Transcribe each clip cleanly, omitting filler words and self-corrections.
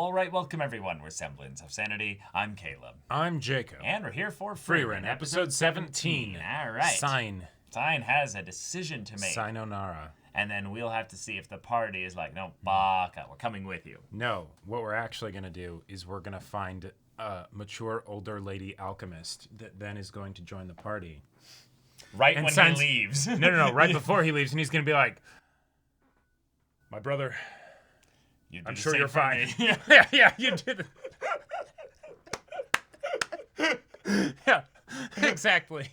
All right, welcome everyone. We're Semblance of Sanity. I'm Caleb. I'm Jacob. And we're here for Frieren, episode 17. All right. Sign has a decision to make. Sayonara. And then we'll have to see if the party is like, no, baka, we're coming with you. No, what we're actually going to do is we're going to find a mature older lady alchemist that then is going to join the party. Right and when he leaves. No, right before he leaves. And he's going to be like, my brother, I'm sure you're fine. yeah, you did it. Yeah, exactly.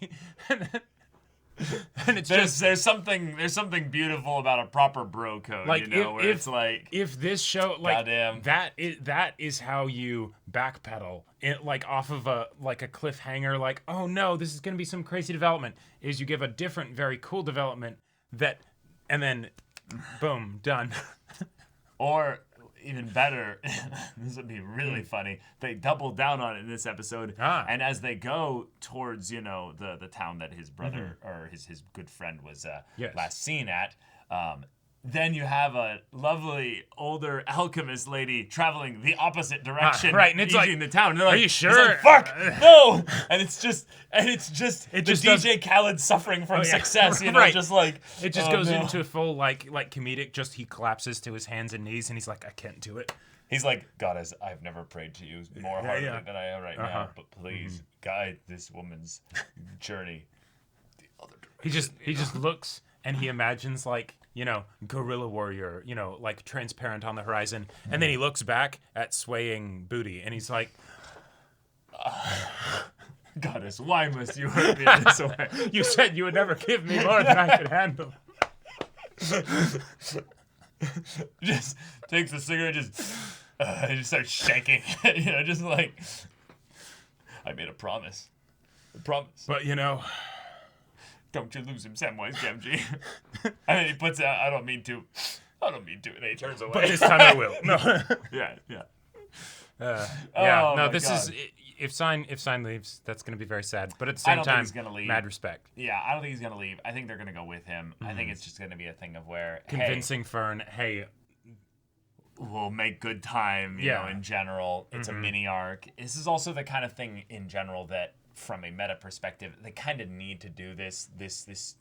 And it's there's something beautiful about a proper bro code, like, where it's like, if this show, like, goddamn. that is how you backpedal it, like, off of a cliffhanger, like, oh no, this is gonna be some crazy development, is you give a different very cool development and then boom, done. Or even better, this would be really funny, they double down on it in this episode, and as they go towards, the town that his brother or his good friend was last seen at, then you have a lovely older alchemist lady traveling the opposite direction, right? And it's like, the town. And they're like, are you sure? It's like, fuck, no! And it's just DJ does, Khaled suffering from success, right. just like it just goes into full like comedic. Just he collapses to his hands and knees, and he's like, I can't do it. He's like, Goddess, I've never prayed to you more heartily than I am right now, but please guide this woman's journey the other direction. He just looks and he imagines, like, guerrilla warrior, like transparent on the horizon, and then he looks back at swaying booty, and he's like, Goddess, why must you hurt me this way? You said you would never give me more than I could handle. Just takes the cigarette, just starts shaking. Just like, I made a promise. But don't you lose him, Samwise Gamgee. And then he puts out, I don't mean to, and he turns away. But this time I will. No. Yeah. This is, if Sign leaves, that's going to be very sad. But at the same time, he's gonna leave. Mad respect. Yeah, I don't think he's going to leave. I think they're going to go with him. I think it's just going to be a thing of where, convincing Fern, hey, we'll make good time, in general. It's a mini arc. This is also the kind of thing in general that, from a meta perspective, they kind of need to do this. This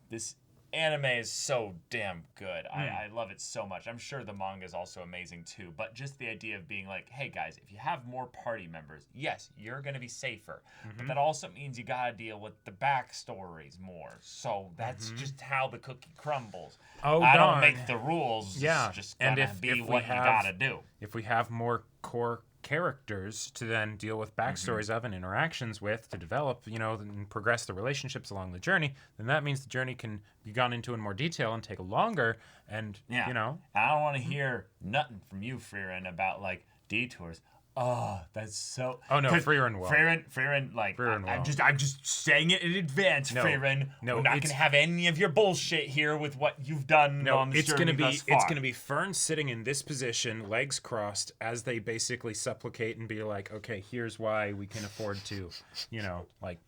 anime is so damn good. I love it so much. I'm sure the manga is also amazing too, but just the idea of being like, hey guys, if you have more party members, yes, you're going to be safer, but that also means you got to deal with the backstories more. So that's just how the cookie crumbles. I don't make the rules. Yeah. It's just going to be what you got to do. If we have more core characters to then deal with backstories of and interactions with to develop, and progress the relationships along the journey, then that means the journey can be gone into in more detail and take longer. And I don't want to hear nothing from you, Frieren, about like detours. Oh, that's so. Oh no, Frieren will. Frieren, like I'm just saying it in advance, Frieren. No, we're not gonna have any of your bullshit here with what you've done on this journey thus far. It's gonna be Fern sitting in this position, legs crossed, as they basically supplicate and be like, okay, here's why we can afford to,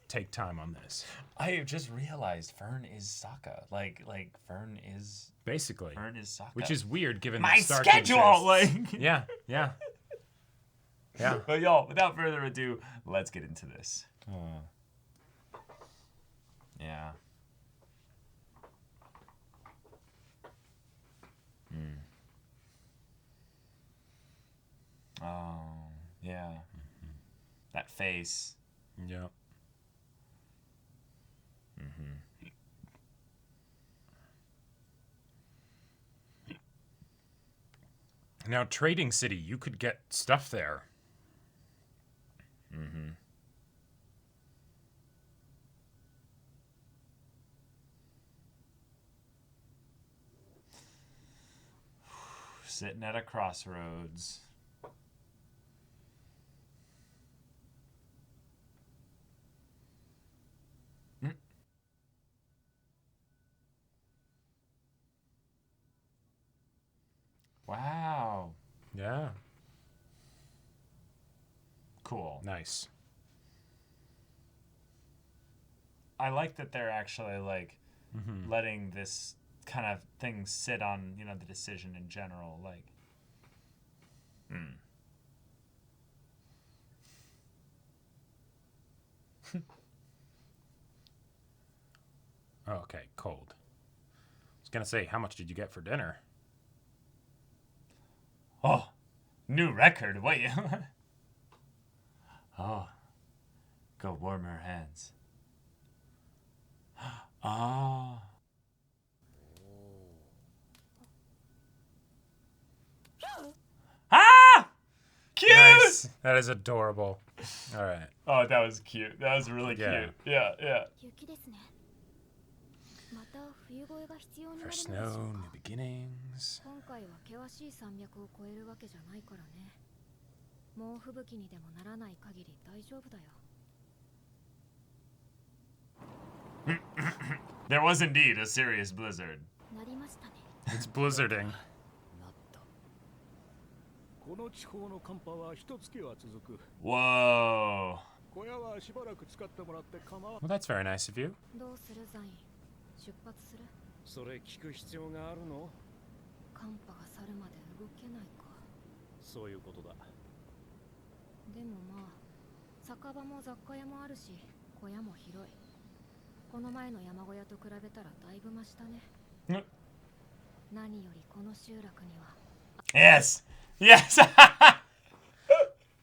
take time on this. I have just realized Fern is Sokka. Like Fern is basically Sokka, which is weird given my that Stark schedule. Exists. Yeah. Yeah. But y'all, without further ado, let's get into this. Yeah. Oh, yeah. That face. Yeah. Now, Trading City, you could get stuff there. Sitting at a crossroads. Wow. Yeah. Cool. Nice. I like that they're actually like letting this kind of thing sit on, the decision in general. Like, Oh, okay, cold. I was gonna say, how much did you get for dinner? Oh, new record. Wait. Oh, go warm her hands. Oh. Ah! Cute! Nice. That is adorable. All right. Oh, that was cute. That was really cute. Yeah, yeah. First snow, new beginnings. There was indeed a serious blizzard. It's blizzarding. Whoa. Well, that's very nice of you. Yes. Yes.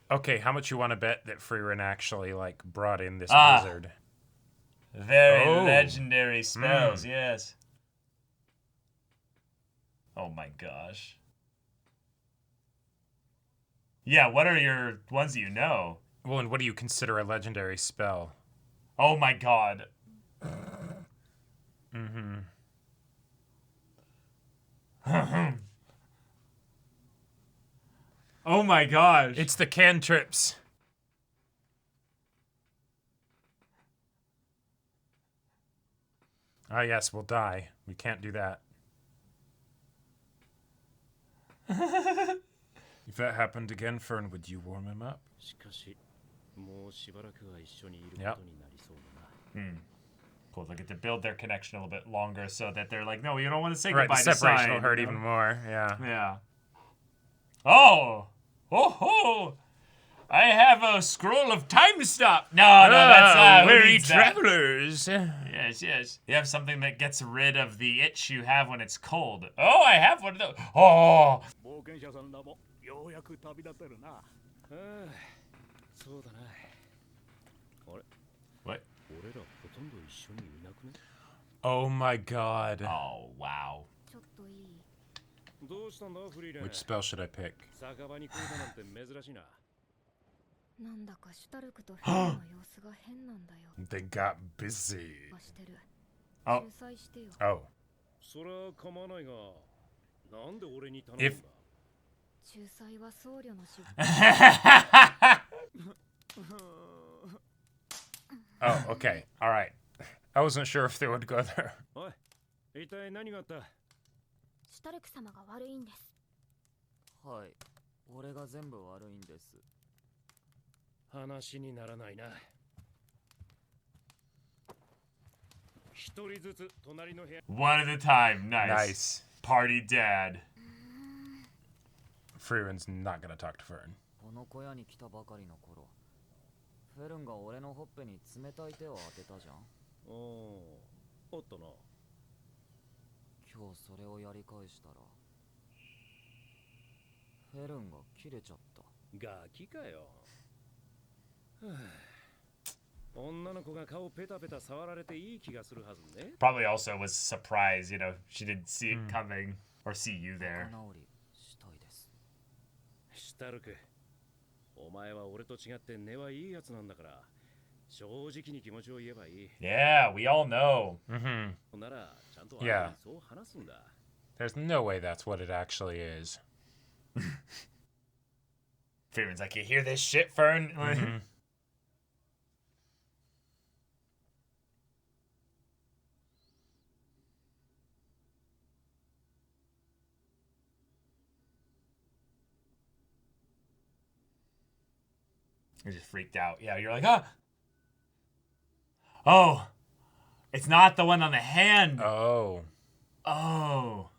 Okay, how much you want to bet that Frieren actually like brought in this blizzard? Very legendary spells, yes. Oh my gosh. Yeah, what are your ones that you know? Well, and what do you consider a legendary spell? Oh my god. Oh my gosh. It's the cantrips. Ah, yes, we'll die. We can't do that. If that happened again, Fern, would you warm him up? Yep. Cool. They get to build their connection a little bit longer so that they're like, no, we don't want to say Right, goodbye the to separation Sign, will hurt you know? even more. Yeah. Yeah. Oh! Oh ho! I have a scroll of time stop. No, that's who weary needs that? travelers. Yes, yes. You have something that gets rid of the itch you have when it's cold. Oh, I have one of those. Oh! What? Oh my god. Oh, wow. Which spell should I pick? They got busy. Oh. Oh. If Oh, okay. All right. I wasn't sure if they would go there. シュタルク様が悪いんです。はい、俺が全部悪いんです。話にならないな。一人ずつ隣の部屋。One at a time. Nice. Nice. Party dad. Frieren's not gonna talk to Fern. この小屋に来たばかりの頃、フェルンが俺のほっぺに冷たい手を当てたじゃん。おっとな。今日それをやり返したら、フェルンが切れちゃった。ガキかよ。女の子が顔ペタペタ触られていい気がするはずね。Probably also was surprised, you know, she didn't see it coming or see you there. 仲直りしたいです。シュタルク、お前は俺と違って根はいいやつなんだから、正直に気持ちを言えばいい。Yeah, we all know. ならちゃんとそう話すんだ。There's no way that's what it actually is. Frieren's like, you hear this shit, Fern? You're just freaked out. Yeah, you're like, ah! Oh! It's not the one on the hand! Oh. Oh.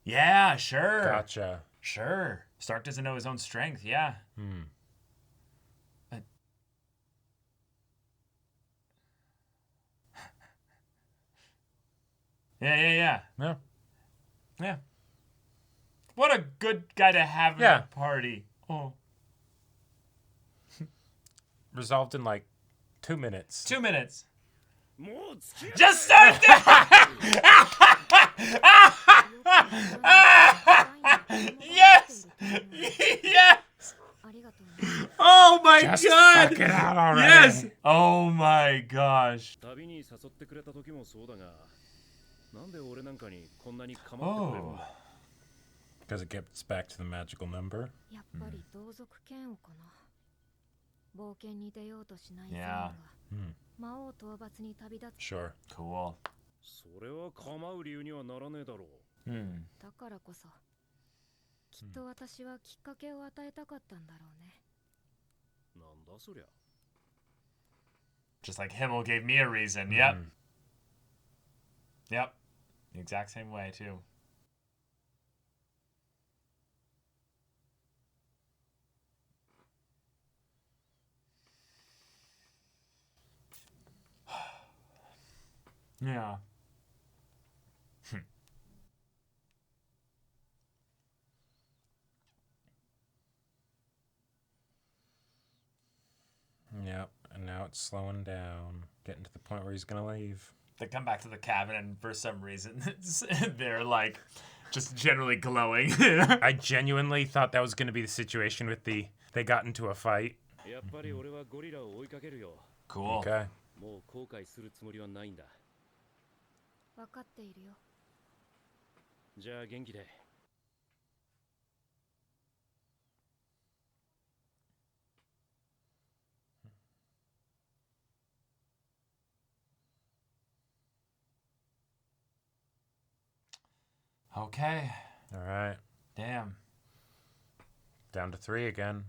Yeah, sure. Gotcha. Sure. Stark doesn't know his own strength, yeah. Yeah. Yeah. Yeah. What a good guy to have Yeah. at a party. Oh. Resolved in like 2 minutes. 2 minutes. もう付き合って Just start that! Yes! Yes! ありがとうね。 Oh my Just god! fuck it out already. Yes! Oh my gosh. 旅に誘ってくれた時もそうだが、なんで俺なんかにこんなに構ってくれるん Oh. だ Because it gets back to the magical number. やっぱり同族嫌悪かな。冒険に出ようとしない Yeah. が魔王討伐に旅立つ。 Sure. Cool. それは構う理由にはならねえだろう。 Hmm. だからこそきっと私はきっかけを与えたかったんだろうね。なんだそりゃ。 Just like Himmel gave me a reason. Yep. Yep. The exact same way, too. Yeah. Yep. And now it's slowing down. Getting to the point where he's going to leave. They come back to the cabin, and for some reason, they're like just generally glowing. I genuinely thought that was going to be the situation with they got into a fight. やっぱり俺はゴリラを追いかけるよ。 Cool. Okay. もう後悔するつもりはないんだ。分かっているよ。じゃあ元気で。 Okay. All right. Damn. Down to 3 again.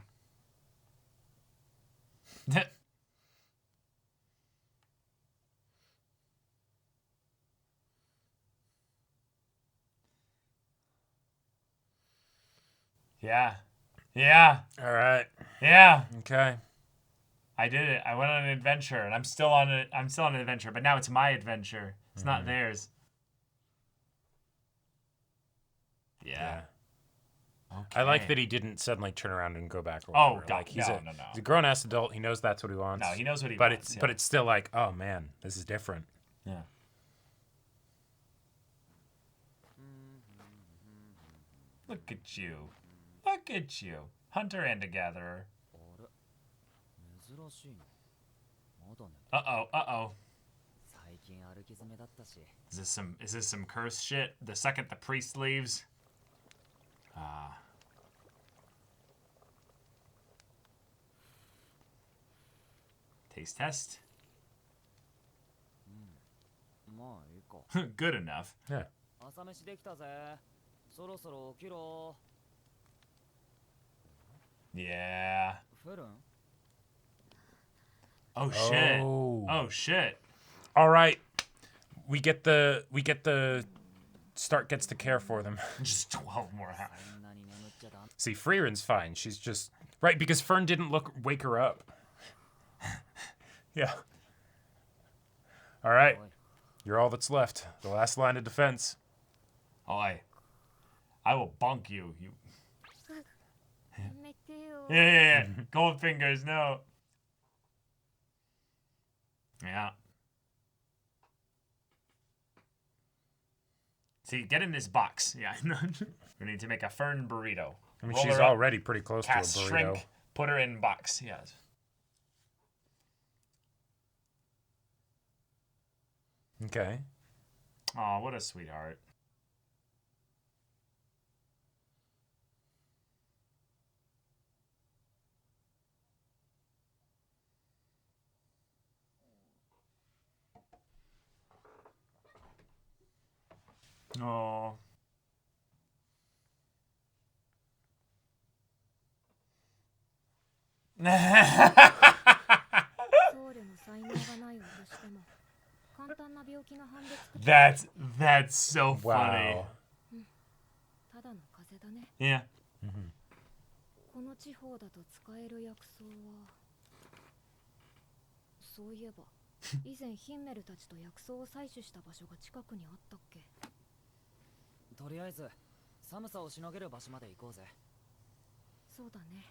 Yeah. Yeah. All right. Yeah. Okay. I did it. I went on an adventure, and I'm still on an adventure, but now it's my adventure. It's not theirs. Yeah. Okay. I like that he didn't suddenly turn around and go back. Or Oh, whatever. God, Like he's no. a grown-ass adult. He knows that's what he wants. No, he knows what he but wants. But it's still like, oh man, this is different. Yeah. Look at you. Look at you. Hunter and a gatherer. あれ珍しいな。まだね。 Uh-oh. Uh-oh. 最近歩き詰めだったし。 Is this some curse shit? The second the priest leaves? Ah. Taste test? まあいいか。 Good enough. Yeah. 朝飯できたぜ。そろそろ起きろ。 Yeah. フェルン Oh shit. Oh. Oh shit. All right. We get the Stark gets to care for them. Just 12 more hours. そんなに眠っちゃダメ。 See, Frieren's fine. She's just right because Fern didn't wake her up. Yeah. All right. You're all that's left. The last line of defense. Oi. I will bonk you. You. やめてよ。 Yeah. Gold fingers, no. Yeah. See, get in this box. Yeah. We need to make a fern burrito. I mean, Roll she's her up, already pretty close cast to a burrito. shrink, put her in box. Yes. Okay. Aw, what a sweetheart. Oh. That's so funny. Wow. ただの風邪だね。 Yeah. この地方だと使える薬草はそういえば以前ヒンメルたちと薬草を採取した場所が近くにあったっけ？とりあえず寒さをしのげる場所まで行こうぜ。そうだね。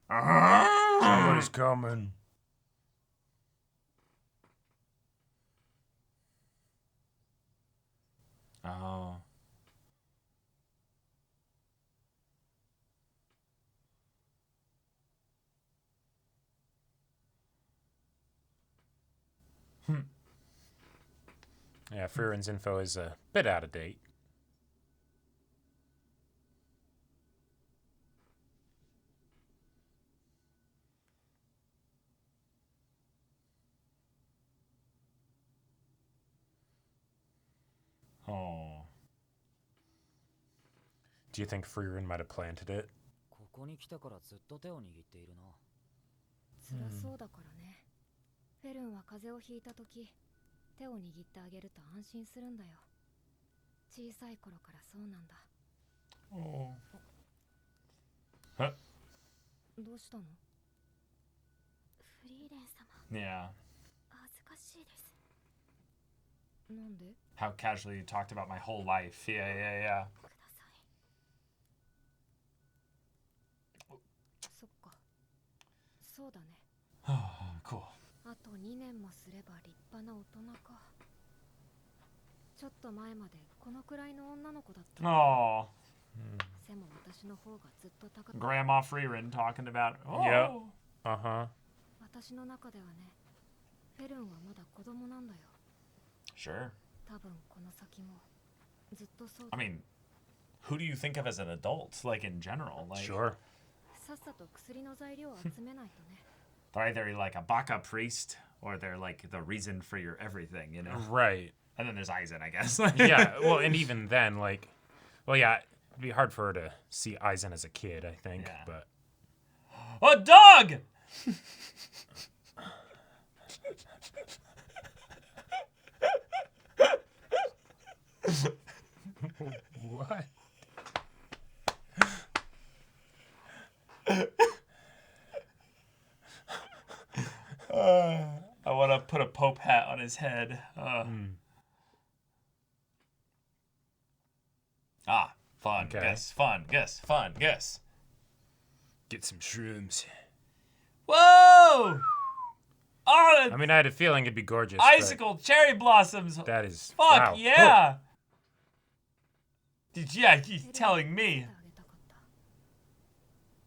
Somebody's coming. Oh. Yeah, Frieren's info is a bit out of date. Oh. Do you think Frieren might have planted it? ここに来てからずっと手を握っているな。辛そうだからね。フェルンは風邪をひいた時、手を握ってあげると安心するんだよ。小さい頃からそうなんだ。Oh. Huh? どうしたの？フリーレン様、 Yeah. 恥ずかしいです。なんで？ How casually you talked about my whole life. Yeah, yeah, yeah. ください。そっか。そうだね。Cool. あと2年もすれば立派な大人か。ちょっと前までこのくらいの女の子だった。 Oh. 背も私の方がずっと高く。 Grandma Frieren talking about. Oh. Yep. Uh-huh. 私の中ではね、フェルンはまだ子供なんだよ。 Sure. 多分この先もずっとそう。 I mean, who do you think of as an adult? Like in general, like Sure. さっさと薬の材料を集めないとね。 they're either like a baka priest or they're like the reason for your everything, you know. Right. And then there's Aizen, I guess. Yeah, well, and even then, like, well, yeah, it'd be hard for her to see Aizen as a kid, I think, Yeah. but... A dog. What? I want to put a Pope hat on his head. Ah, fun. Okay. Yes, fun. Yes, fun. Yes. Get some shrooms. Whoa! Oh, I mean, I had a feeling it'd be gorgeous. but icicle cherry blossoms. That is... Fuck wow. yeah! Yeah, he's telling me. あげたかった。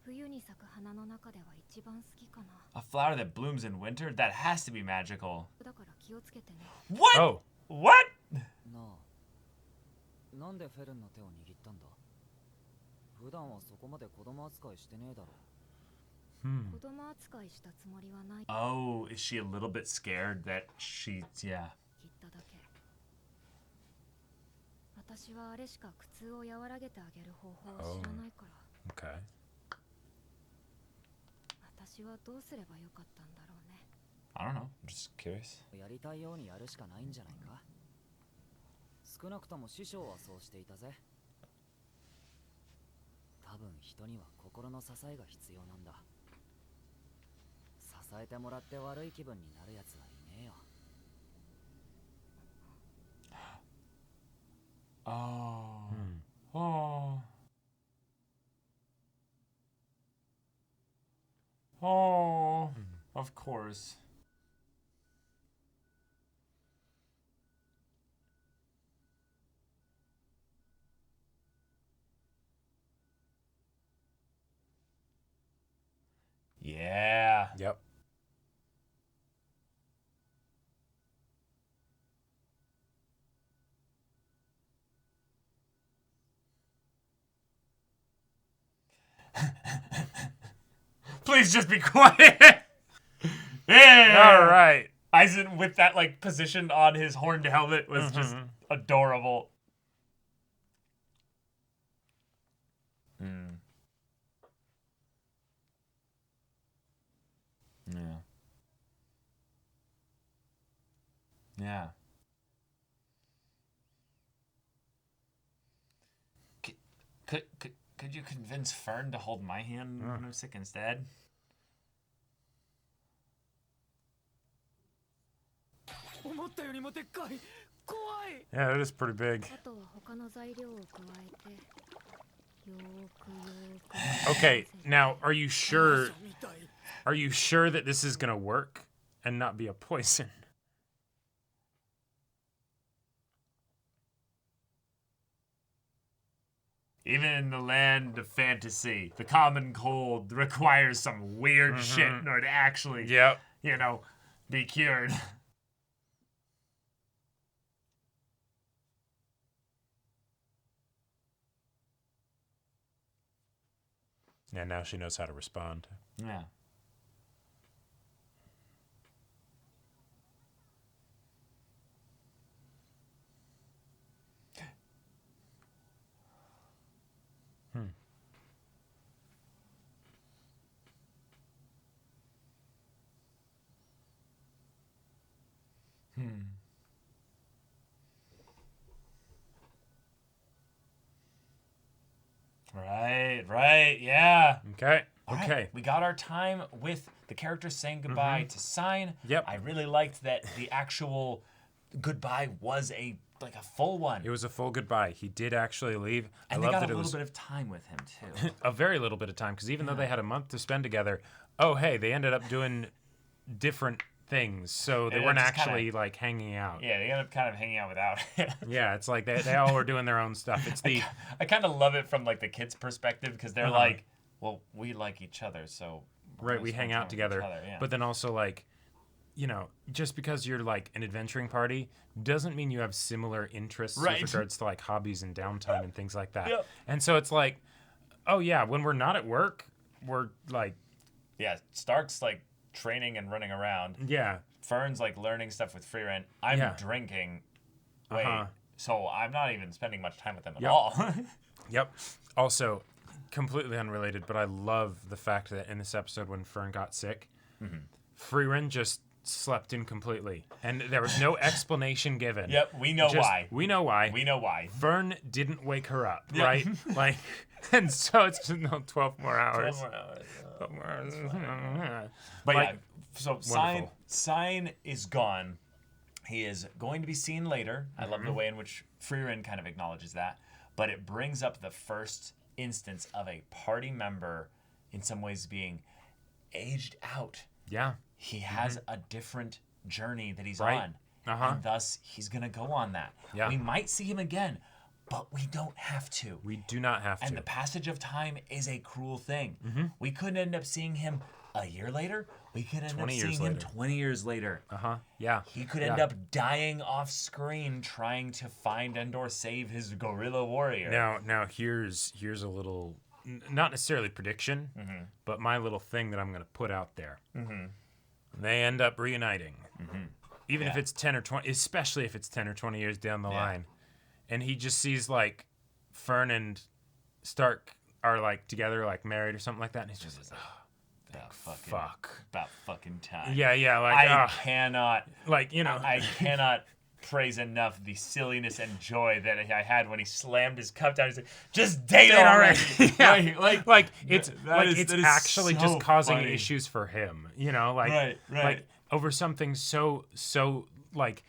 冬に咲く花の中では一番好きかな。 A flower that blooms in winter? That has to be magical. だから気をつけてね。 What? Oh. What? なあ、なんでフェルンの手を握ったんだ？普段はそこまで子供扱いしてねえだろ。子供扱いしたつもりはない。 Oh, is she a little bit scared that she... Yeah. 言っただけ。私はあれしか苦痛を和らげてあげる方法を知らないから。 Okay. 私はどうすればよかったんだろうね。 I don't know. I'm just curious. やりたいようにやるしかないんじゃないか。少なくとも師匠はそうしていたぜ。多分人には心の支えが必要なんだ。支えてもらって悪い気分になるやつはいねえよ。 Oh. Oh. Oh. Of course. Yeah. Yep. Please just be quiet. Yeah. All right. Aizen with that like position on his horned helmet was just adorable. Yeah. Yeah. Could you convince Fern to hold my hand when I'm sick instead? Yeah, it is pretty big. あとは他の材料を加えてよーくよーく Okay, now are you sure that this is gonna work and not be a poison? Even in the land of fantasy, the common cold requires some weird shit in order to actually, Yep. you know, be cured. Yeah, now she knows how to respond. Yeah. Right, yeah. Okay. All right, Okay. we got our time with the characters saying goodbye to Sign. Yep. I really liked that the actual goodbye was a full one. It was a full goodbye. He did actually leave. And I they love got that a it little was bit of time with him too. a very little bit of time, because even though they had a month to spend together, oh hey, they ended up doing different things, so they Yeah, weren't just kinda- actually like hanging out. Yeah, they end up kind of hanging out without it. Yeah, it's like they all were doing their own stuff. It's the I kind of love it from like the kids' perspective because they're like, well, we like each other, so right, we hang out together. Yeah. But then also like, you know, just because you're like an adventuring party doesn't mean you have similar interests Right. with regards to like hobbies and downtime and things like that. Yep. And so it's like, oh yeah, when we're not at work, we're like, yeah, Stark's like training and running around. yeah, Fern's like learning stuff with Frieren. I'm Yeah. drinking. Wait, Uh-huh. so I'm not even spending much time with them at Yep. all. yep. Also, completely unrelated, but I love the fact that in this episode when Fern got sick, Frieren just slept in completely, and there was no explanation given. Yep, we know why. We know why. We know why. Fern didn't wake her up, Yep. right? Like, and so it's just 12 more hours. 12 more hours. 12 more hours. But Like, yeah, so Sign is gone. He is going to be seen later. I love the way in which Frieren kind of acknowledges that. But it brings up the first instance of a party member in some ways being aged out. Yeah. He has a different journey that he's Right. on. Uh-huh. And thus, he's going to go on that. Yeah. We might see him again, but we don't have to. We do not have And to. the passage of time is a cruel thing. We could end up seeing him a year later. We could end up 20 seeing years him later. 20 years later. Uh-huh. Yeah. He could end up dying off screen trying to find and/or save his gorilla warrior. Now here's a little, not necessarily prediction, but my little thing that I'm going to put out there. They end up reuniting, even if it's 10 or 20, especially if it's 10 or 20 years down the line, and he just sees like Fern and Stark are like together, like married or something like that, and he's just like, About fucking time. yeah, like I cannot, like you know, I cannot praise enough the silliness and joy that I had when he slammed his cup down. He's like, just date already. yeah. like it's that like is- it's that is actually so just causing funny. issues for him, you know, like Right. like over something so like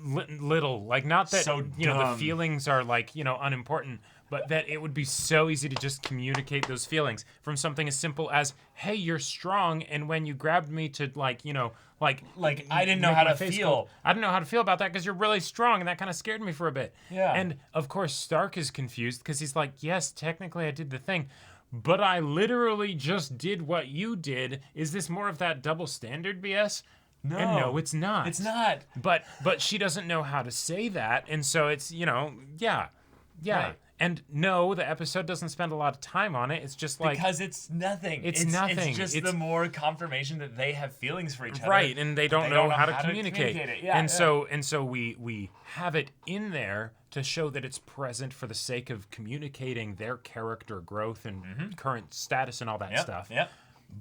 little, like not that So you know the dumb. feelings are like you know unimportant, but that it would be so easy to just communicate those feelings from something as simple as, hey, you're strong, and when you grabbed me to like you know like I didn't know make how my to face feel. cold, I didn't know how to feel about that because you're really strong, and that kind of scared me for a bit. Yeah. And of course Stark is confused because he's like, yes, technically I did the thing, but I literally just did what you did. Is this more of that double standard BS? No. And no, it's not. It's not. But she doesn't know how to say that, and so it's you know yeah. Right. And no, the episode doesn't spend a lot of time on it. It's just like Because it's nothing. It's nothing. It's just It's- the more confirmation that they have feelings for each other. right, and they don't know how to communicate. it. Yeah, and so we have it in there to show that it's present for the sake of communicating their character growth and current status and all that stuff. Yep.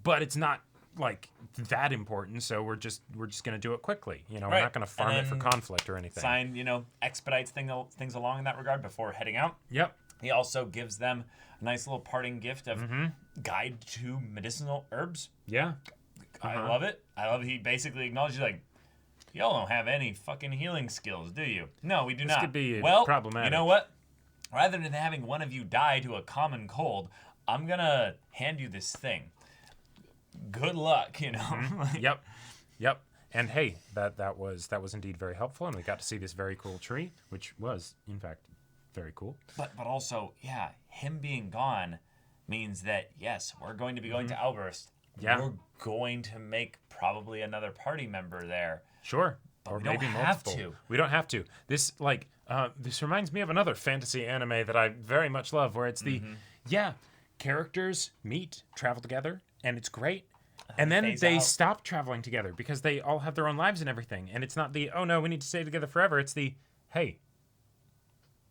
But it's not like that important, so we're just gonna do it quickly. You know, we're Right. not gonna farm And it for then conflict or anything. Sign, expedites things along in that regard before heading out. Yep. He also gives them a nice little parting gift of guide to medicinal herbs. Yeah. I love it. He basically acknowledges, like, y'all don't have any fucking healing skills, do you? No, we do not. This could be well, problematic. You know what? Rather than having one of you die to a common cold, I'm gonna hand you this thing. Good luck, you know. Yep. And hey, that was indeed very helpful, and we got to see this very cool tree, which was in fact very cool. But also, yeah, him being gone means that yes, we're going to be going to Alberst. Yeah. We're going to make probably another party member there. Sure. But Or we don't maybe have multiple. to. We don't have to. This this reminds me of another fantasy anime that I very much love, where it's the characters meet, travel together, and it's great. And then phase they out. stop traveling together because they all have their own lives and everything. And it's not the, oh no, we need to stay together forever. It's the, hey,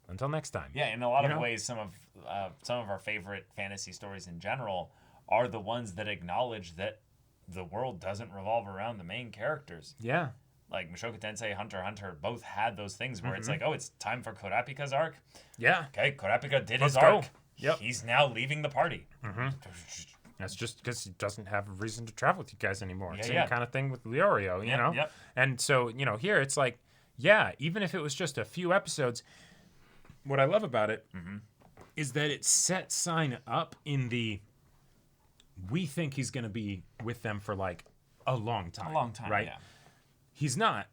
until next time. Yeah, in a lot You of know? ways, some of our favorite fantasy stories in general are the ones that acknowledge that the world doesn't revolve around the main characters. Yeah. Like Mushoku Tensei, Hunter x Hunter both had those things where it's like, oh, it's time for Kurapika's arc. Yeah. Okay, Kurapika did Let's his go. arc. Yep. He's now leaving the party. That's just because he doesn't have a reason to travel with you guys anymore. Yeah, Same yeah. kind of thing with Leorio, you know? Yep. And so, here it's like, yeah, even if it was just a few episodes, what I love about it is that it sets Sign up in the, we think he's going to be with them for like a long time. A long time, right? yeah. He's not.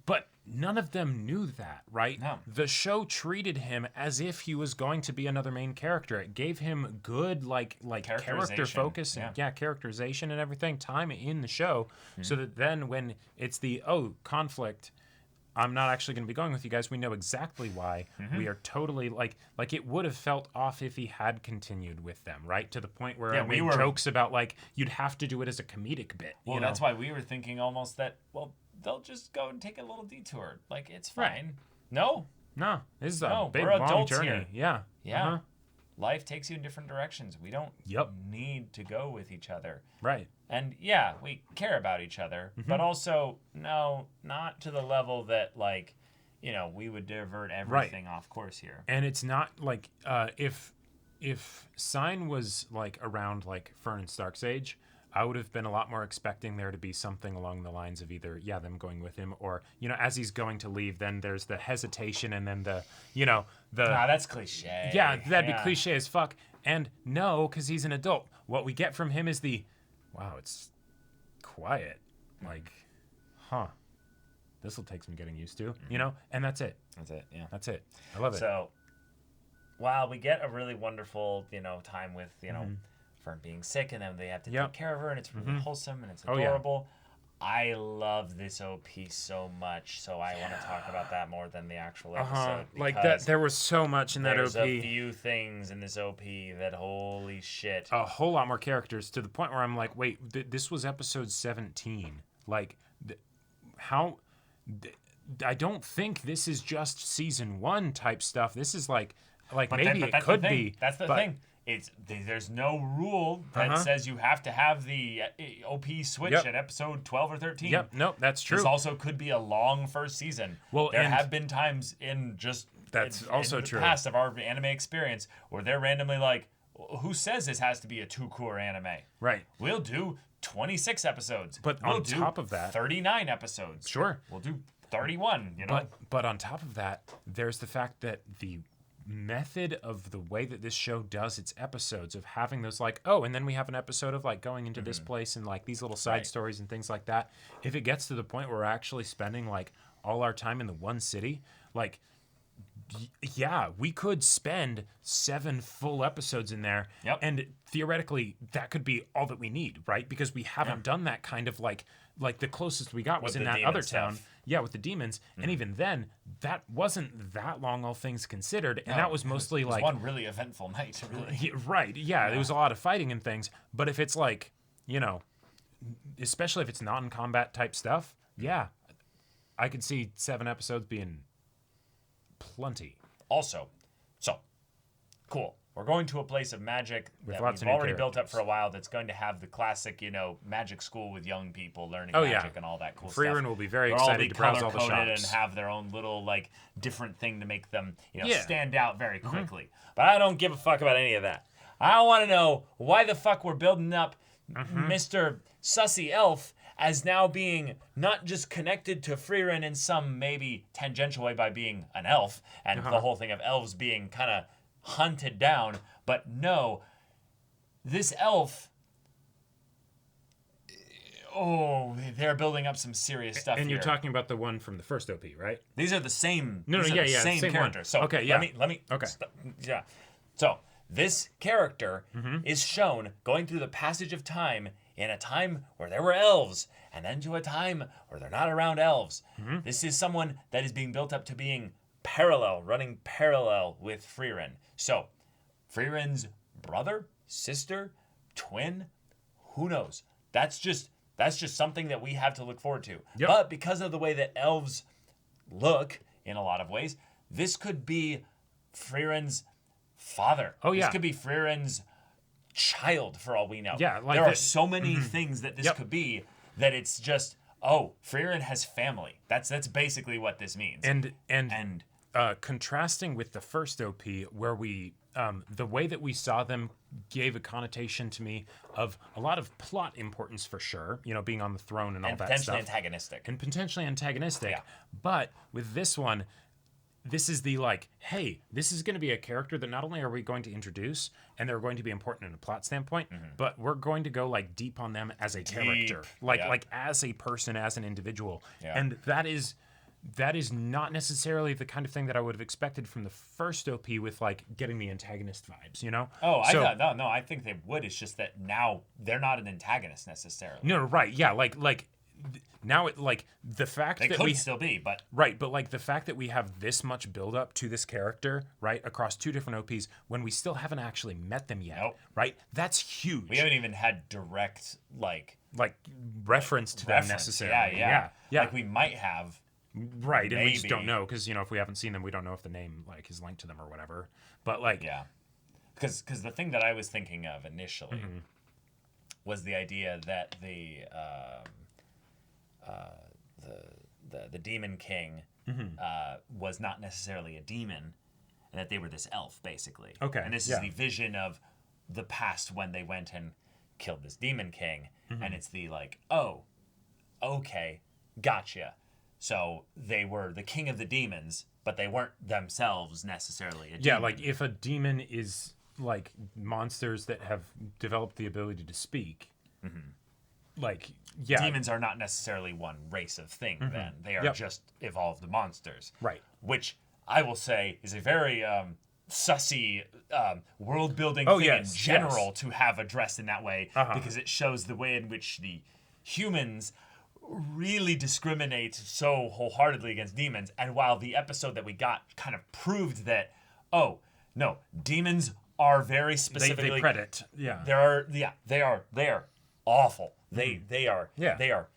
But none of them knew that, right? No. The show treated him as if he was going to be another main character. It gave him good like character Characterization, focus and yeah. characterization and everything, time in the show, so that then when it's the conflict, I'm not actually going to be going with you guys. We know exactly why. We are totally like it would have felt off if he had continued with them, right? To the point where Yeah, I we made were- jokes about like you'd have to do it as a comedic bit. Well, you know? that's why we were thinking almost that, well, they'll just go and take a little detour. Like, it's fine. Right. No. No, this is a No, big we're long adults journey. here. Yeah. Yeah. Uh-huh. Life takes you in different directions. We don't Yep. need to go with each other. Right. And yeah, we care about each other, but also, no, not to the level that, like, we would divert everything off course here. And it's not like if Sign was like around like Fern and Stark's age, I would have been a lot more expecting there to be something along the lines of either them going with him, or as he's going to leave, then there's the hesitation, and then the That's cliche. that'd be cliche as fuck. And no, because he's an adult. What we get from him is the, wow, it's quiet, like, huh. This will take some getting used to, and that's it. That's it, yeah. That's it. I love it. So, while we get a really wonderful, time with, Fern being sick, and then they have to Yep. take care of her, and it's really wholesome, and it's Oh, yeah. adorable. I love this OP so much, so I want to talk about that more than the actual episode. Like that, because there was so much in that there's OP. a few things in this OP that, holy shit. A whole lot more characters, to the point where I'm like, wait, this was episode 17. Like, I don't think this is just season 1 type stuff. This is like But maybe but it that's could the thing. be. That's the but- thing. There's no rule that says you have to have the OP switch Yep. at episode 12 or 13. Yep, nope, that's true. This also could be a long first season. Well, there and- have been times in just That's in also the true. past of our anime experience where they're randomly like, who says this has to be a 2-core anime? Right. We'll do 26 episodes. But we'll on do top of that- 39 episodes. Sure. We'll do 31, But on top of that, there's the fact that the method of the way that this show does its episodes, of having those like, oh, and then we have an episode of like going into this place and like these little side Right. stories and things like that. If it gets to the point where we're actually spending like all our time in the one city, like, yeah, we could spend 7 full episodes in there. Yep. And theoretically, that could be all that we need, right? Because we haven't done that kind of like the closest we got was With in the that demon other town. stuff. Yeah, with the demons. And even then, that wasn't that long, all things considered. And that was mostly it was like, one really eventful night, really. right. Yeah, there was a lot of fighting and things. But if it's like, especially if it's non-combat type stuff, yeah, I could see 7 episodes being plenty. Also, so cool. we're going to a place of magic that lots we've of new already built up characters. for a while that's going to have the classic, magic school with young people learning Oh, magic yeah. and all that cool Frieren stuff. will be very They'll all excited be to browse all the color-coded shops. and have their own little, like, different thing to make them, Yeah. stand out very quickly. But I don't give a fuck about any of that. I want to know why the fuck we're building up Mr. Sussy Elf as now being not just connected to Frieren in some maybe tangential way by being an elf and the whole thing of elves being kind of hunted down, but no, this elf, they're building up some serious stuff And here. you're talking about the one from the first OP, right? These are the same. No, these are the same same characters. one. So Okay, yeah. Let me. Okay. Yeah. So this character is shown going through the passage of time in a time where there were elves, and then to a time where they're not around elves. This is someone that is being built up to being running parallel with Frieren. So Frieren's brother, sister, twin, who knows? That's just something that we have to look forward to. Yep. But because of the way that elves look in a lot of ways, this could be Frieren's father. Oh, yeah. This could be Frieren's child for all we know. Yeah, like there are that- so many things that this could be that it's just, Frieren has family. That's basically what this means. And contrasting with the first OP, where we the way that we saw them gave a connotation to me of a lot of plot importance for sure, being on the throne and all that potentially stuff. antagonistic. And potentially antagonistic. Yeah. But with this one, this is the hey, this is going to be a character that not only are we going to introduce and they're going to be important in a plot standpoint, but we're going to go deep on them as a character, Yeah. as a person, as an individual. Yeah. And that is not necessarily the kind of thing that I would have expected from the first OP with getting the antagonist vibes, I think they would. It's just that now they're not an antagonist necessarily. No, right, yeah, now it the fact They that could we still be, but right, but the fact that we have this much build up to this character, right, across two different OPs when we still haven't actually met them yet, Nope. right? That's huge. we haven't even had direct reference to them reference. necessarily. Yeah. Yeah. Like we might have. Right, and we just maybe. don't know because if we haven't seen them, we don't know if the name is linked to them or whatever. But Yeah. Because the thing that I was thinking of initially was the idea that the Demon King was not necessarily a demon, and that they were this elf, basically. Okay, And this yeah. is the vision of the past when they went and killed this Demon King, and it's the okay, gotcha. So they were the king of the demons, but they weren't themselves necessarily a demon. yeah, if a demon is monsters that have developed the ability to speak, yeah, Demons are not necessarily one race of thing, then. They are Yep. just evolved monsters. Right. Which I will say is a very sussy world-building Oh, thing yes, in general to have addressed in that way, Uh-huh. because it shows the way in which the humans really discriminate so wholeheartedly against demons. And while the episode that we got kind of proved that, no, demons are very specifically... they predate. Yeah. They are awful. They are Yeah. they are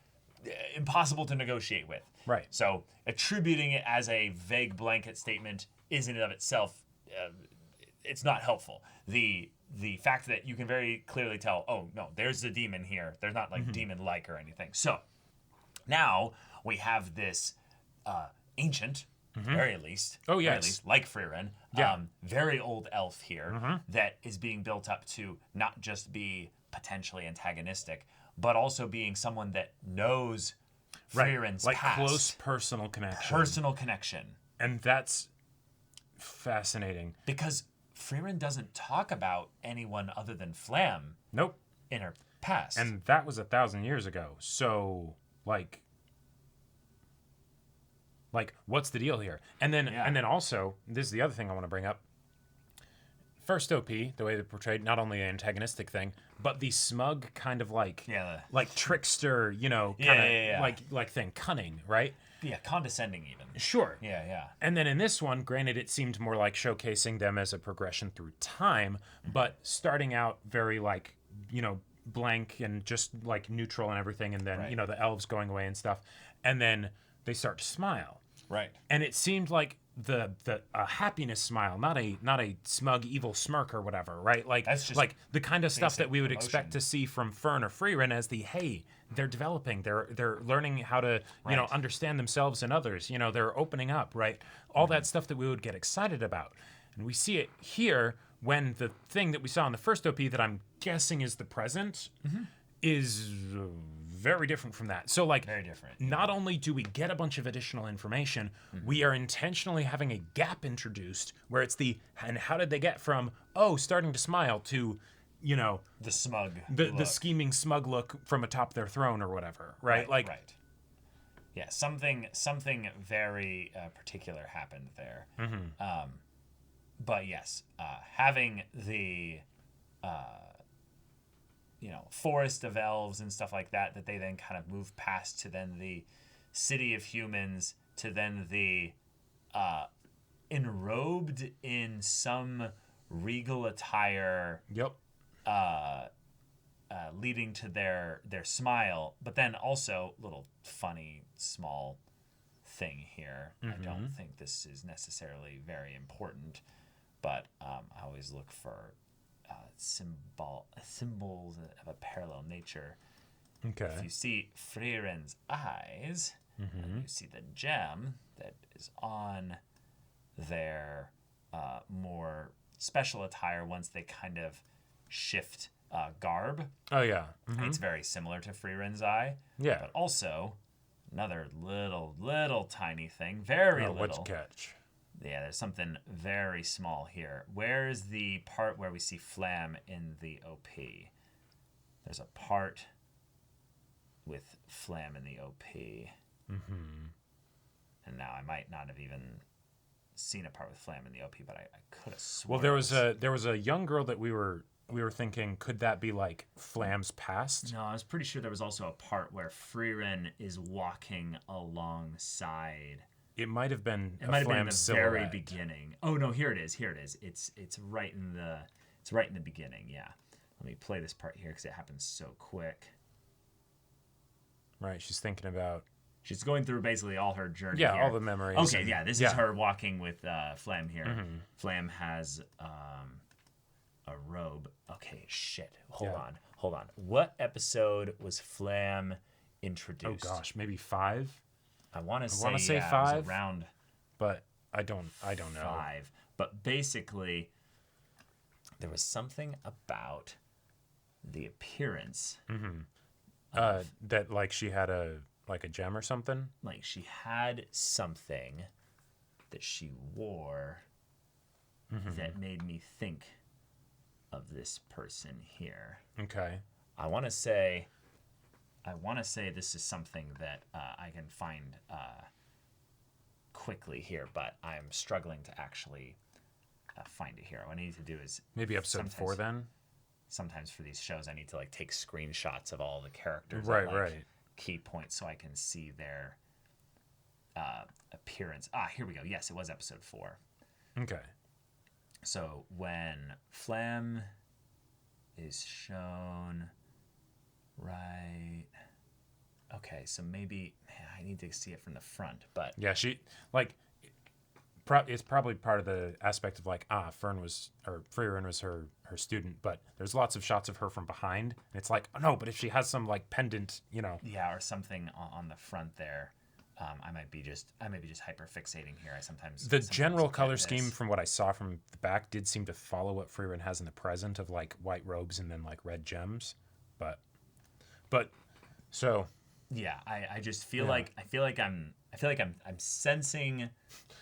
impossible to negotiate with. Right. So attributing it as a vague blanket statement is in and of itself it's not helpful. The fact that you can very clearly tell, no, there's a demon here. They're not demon-like or anything. So now we have this ancient, very least, Oh, very yes. least, like Frieren, Yeah. very old elf here that is being built up to not just be potentially antagonistic, but also being someone that knows Frieren's past. close personal connection. Personal connection. And that's fascinating. Because Frieren doesn't talk about anyone other than Flam Nope. in her past. And that was 1,000 years ago. So, what's the deal here? And then also, this is the other thing I want to bring up. First OP, the way they portrayed not only an antagonistic thing, but the smug kind of trickster, like thing, cunning, right? yeah, condescending even. Sure. Yeah. And then in this one, granted, it seemed more like showcasing them as a progression through time, but starting out very blank and just neutral and everything, and then Right. The elves going away and stuff, and then they start to smile. Right. And it seemed like a happiness smile, not a smug evil smirk or whatever, right? Like That's just like the kind of stuff that we would emotion. expect to see from Frieren or Frieren as the hey, they're developing, they're learning how to Right. understand themselves and others, they're opening up, right? All that stuff that we would get excited about, and we see it here when the thing that we saw in the first OP that I'm guessing is the present is very different from that. So like Very different. not only do we get a bunch of additional information, we are intentionally having a gap introduced where it's and how did they get from starting to smile to The smug the look. scheming smug look from atop their throne or whatever, right? Like right. Yeah, something very particular happened there. But yes, having the forest of elves and stuff like that they then kind of move past to then the city of humans to then the enrobed in some regal attire yep. leading to their smile, but then also little funny small thing here. I don't think this is necessarily very important, but I always look for symbols of a parallel nature. Okay. If you see Frieren's eyes, and you see the gem that is on their more special attire once they kind of shift garb. Oh yeah. It's very similar to Frieren's eye. Yeah. But also another little tiny thing, very Oh, what'd little. you catch? Yeah, there's something very small here. Where is the part where we see Flam in the OP? There's a part with Flam in the OP. And now I might not have even seen a part with Flam in the OP, but I could have sworn. Well, there was a young girl that we were thinking, could that be like Flam's past? No, I was pretty sure there was also a part where Frieren is walking alongside. It might have been It might have been in the silhouette. very beginning. Oh no, here it is. It's right in the beginning. Yeah. Let me play this part here because it happens so quick. Right, she's thinking about She's going through basically all her journey. yeah, here. all the memories. Okay, and- yeah, this is her walking with Flam here. Flam has a robe. Okay, shit. Hold on. What episode was Flam Oh introduced? gosh, maybe 5, I want to say, wanna say it was 5. around but I don't know. 5. But basically, there was something about the appearance. That like she had a gem or something. Like she had something that she wore that made me think of this person here. Okay. I want to say this is something that I can find quickly here, but I'm struggling to actually find it here. What I need to do is Maybe episode 4 then. sometimes for these shows I need to like take screenshots of all the characters Right, at, like, right. key points so I can see their appearance. Here we go. Yes, it was episode 4. Okay. So when Flam is shown, right? Okay, so maybe I need to see it from the front, but Yeah, she like it's probably part of the aspect of like Frieren was her student, but there's lots of shots of her from behind. And it's like, oh no, but if she has some like pendant, yeah, or something on the front there. I might be just hyper fixating here. I sometimes the sometimes general look at color this. scheme from what I saw from the back did seem to follow what Frieren has in the present of like white robes and then like red gems, but so Yeah, I just feel like I'm sensing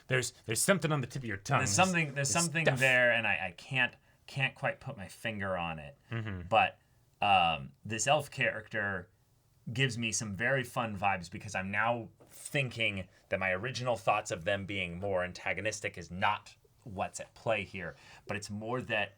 there's something on the tip of your tongue. there's something stuff. there, and I can't quite put my finger on it. Mm-hmm. But this elf character gives me some very fun vibes because I'm now thinking that my original thoughts of them being more antagonistic is not what's at play here, but it's more that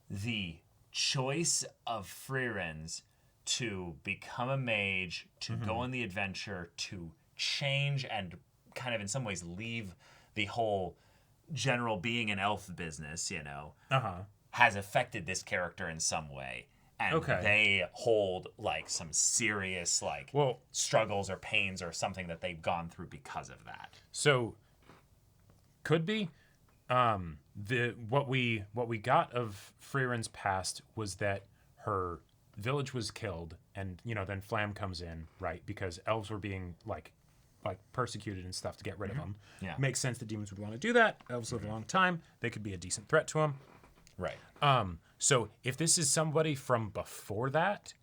the choice of Frieren's to become a mage, to go on the adventure, to change and kind of in some ways leave the whole general being an elf business, has affected this character in some way. And Okay. they hold like some serious like struggles or pains or something that they've gone through because of that. So could be. What we got of Frieren's past was that her village was killed, and then Flam comes in, right? Because elves were being like persecuted and stuff to get rid of them. Yeah. Makes sense that demons would want to do that. Elves live a long time. They could be a decent threat to them. Right. So if this is somebody from before that,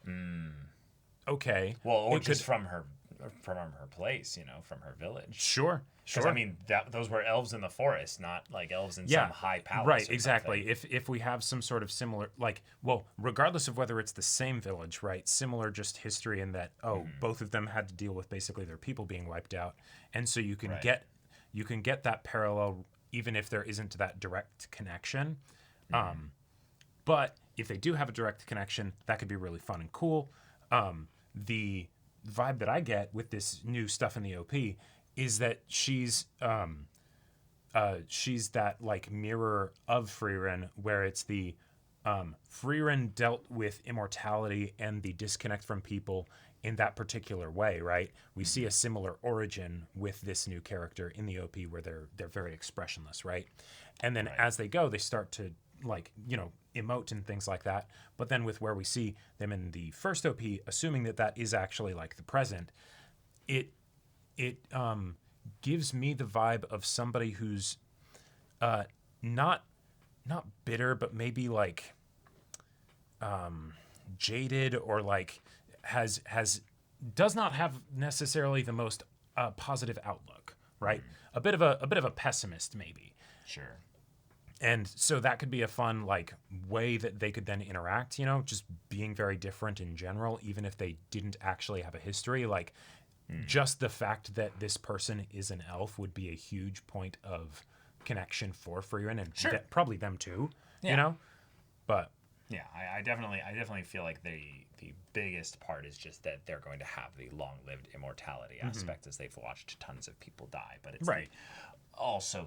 okay. Well, or just from her place, from her village. Sure. Because I mean, those were elves in the forest, not like elves in some high palace. Right, exactly. If we have some sort of similar, regardless of whether it's the same village, right? Similar just history in that both of them had to deal with basically their people being wiped out, and so you can get that parallel even if there isn't that direct connection. But if they do have a direct connection, that could be really fun and cool. The vibe that I get with this new stuff in the OP is that she's that like mirror of Frieren, where it's the Frieren dealt with immortality and the disconnect from people in that particular way, right? We see a similar origin with this new character in the OP where they're very expressionless, right? And then as they go, they start to emote and things like that. But then with where we see them in the first OP, assuming that is actually like the present, it gives me the vibe of somebody who's not bitter, but maybe like jaded, or like does not have necessarily the most positive outlook, right? A bit of a pessimist, maybe. Sure. And so that could be a fun way that they could then interact, just being very different in general, even if they didn't actually have a history. Just the fact that this person is an elf would be a huge point of connection for Frieren, and probably them too, But yeah, I definitely feel like the biggest part is just that they're going to have the long-lived immortality aspect, as they've watched tons of people die. But it's also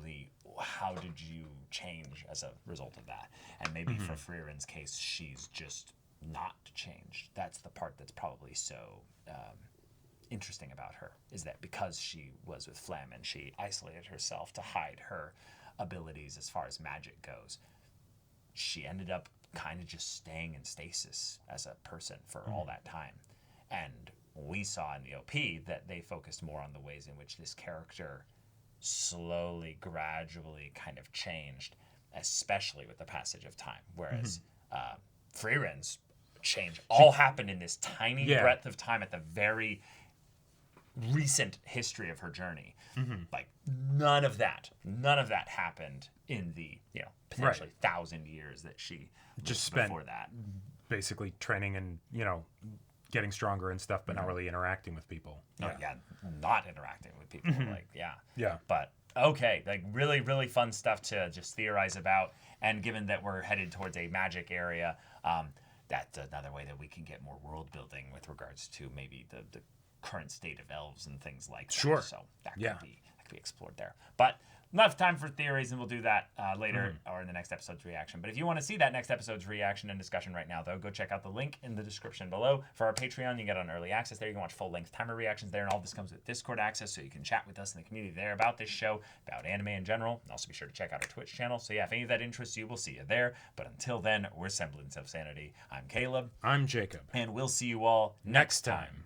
how did you change as a result of that? And maybe for Frieren's case, she's just not changed. That's the part that's probably so interesting about her, is that because she was with Flam and she isolated herself to hide her abilities as far as magic goes, she ended up kind of just staying in stasis as a person for all that time. And we saw in the OP that they focused more on the ways in which this character slowly, gradually kind of changed, especially with the passage of time. Whereas Frieren's change all happened in this tiny breadth of time at the very recent history of her journey. Like none of that happened in the potentially 1,000 years that she just spent before that, basically training and getting stronger and stuff, but not really interacting with people. Not interacting with people. But okay, really, really fun stuff to just theorize about. And given that we're headed towards a magic area, that's another way that we can get more world building with regards to maybe the current state of elves and things like that. Sure. So that could be explored there. But enough time for theories, and we'll do that later or in the next episode's reaction. But if you want to see that next episode's reaction and discussion right now, though, go check out the link in the description below. For our Patreon, you get on early access there. You can watch full-length timer reactions there, and all this comes with Discord access, so you can chat with us in the community there about this show, about anime in general. And also be sure to check out our Twitch channel. So yeah, if any of that interests you, we'll see you there. But until then, we're Semblance of Sanity. I'm Caleb. I'm Jacob. And we'll see you all next time.